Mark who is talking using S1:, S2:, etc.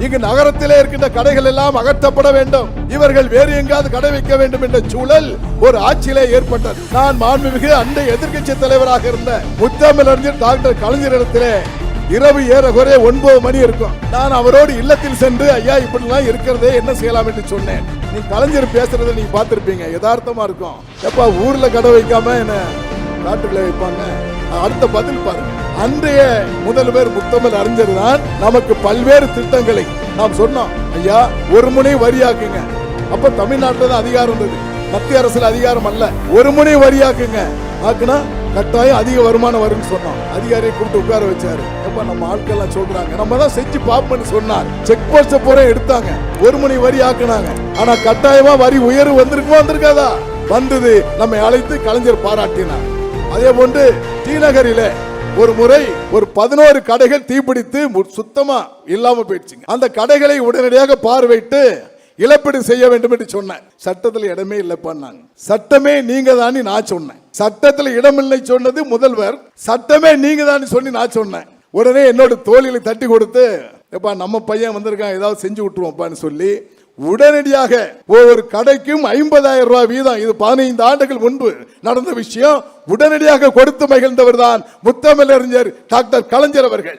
S1: இங்கு நகரத்திலே இருக்கின்ற கடைகள் எல்லாம் அகற்றப்பட வேண்டும், இவர்கள் வேறு எங்காவது கடை வைக்க வேண்டும் என்ற சூழல் ஒரு ஆட்சியிலே ஏற்பட்டது. நான் மாண்புமிகு அண்டை எதிர்க்கட்சி தலைவராக இருந்த முத்தமிழறிஞர் டாக்டர் கலைஞரிடத்திலே இரவு ஏறக்குறைய 9 மணி இருக்கும். நான் அவரோடு இல்லத்தில் சென்று ஐயா இப்படிலாம் இருக்கிறதே என்ன செய்யலாம் என்று சொன்னேன். நீ கலைஞர் பேசுறதை நீங்க பார்த்திருப்பீங்க, யதார்த்தமா இருக்கும். எப்ப ஊர்ல கடை வைக்காம என்ன காட்டுக்குள்ள வைப்பாங்க? அடுத்த பதில் பாருங்க. அன்றைய முதல்வர் முத்தமிழ் அறிஞர் தான் நமக்கு பல்வேறு திட்டங்களை நாம் சொன்னோம். ஐயா ஒரு முனை வரியாக்குங்க. அப்ப தமிழ்நாட்டில் தான் அதிகாரம் இருந்தது, மத்திய அரசுல அதிகாரம் அல்ல. ஒரு முனை வரியாக்குங்க, ஆக்குனா கட்டாயம் அதிக வருமானம் வரும்னு சொன்னோம். அதிகாரியை கூப்பிட்டு உட்கார வச்சாரு. எப்ப நம்ம ஆட்கள் சொல்றாங்க நம்ம தான் செஞ்சு பாப்போம்னு சொன்னார். செக் போஸ்ட் பூரா எடுத்தாங்க, ஒரு மணி வரி ஆக்குனாங்க. ஆனா கட்டாயமா வரி உயர்வு வந்திருக்குமா வந்திருக்காதா? வந்தது. நம்மை அழைத்து கலைஞர் பாராட்டினார். அதே போன்று டி நகரிலே ஒரு முறை ஒரு 11 கடைகள் தீப்பிடித்து சுத்தமா இல்லாம போயிடுச்சு. அந்த கடைகளை உடனடியாக பார்வையிட்டு இழப்பீடு செய்ய வேண்டும் என்று சொன்னேன். சட்டத்தில் இடமே இல்லை பண்ணாங்க. சட்டமே நீங்க தான் நான் சொன்னேன். சட்டத்தில் இடமில்லை சொன்னது முதல்வர், சட்டமே நீங்க தான் சொல்லி நான் சொன்னேன். உடனே என்னோட தோளில தட்டி கொடுத்து எப்பா நம்ம பையன் வந்திருக்கான் ஏதாவது செஞ்சு விட்டுருவோம்ப்பான்னு சொல்லி உடனடியாக ஒவ்வொரு கடைக்கும் 50,000 ரூபாய் வீதம், இது 15 ஆண்டுகள் முன்பு நடந்த விஷயம், உடனடியாக கொடுத்து மகிழ்ந்தவர் தான் முத்தமிழறிஞர் டாக்டர் கலைஞர் அவர்கள்.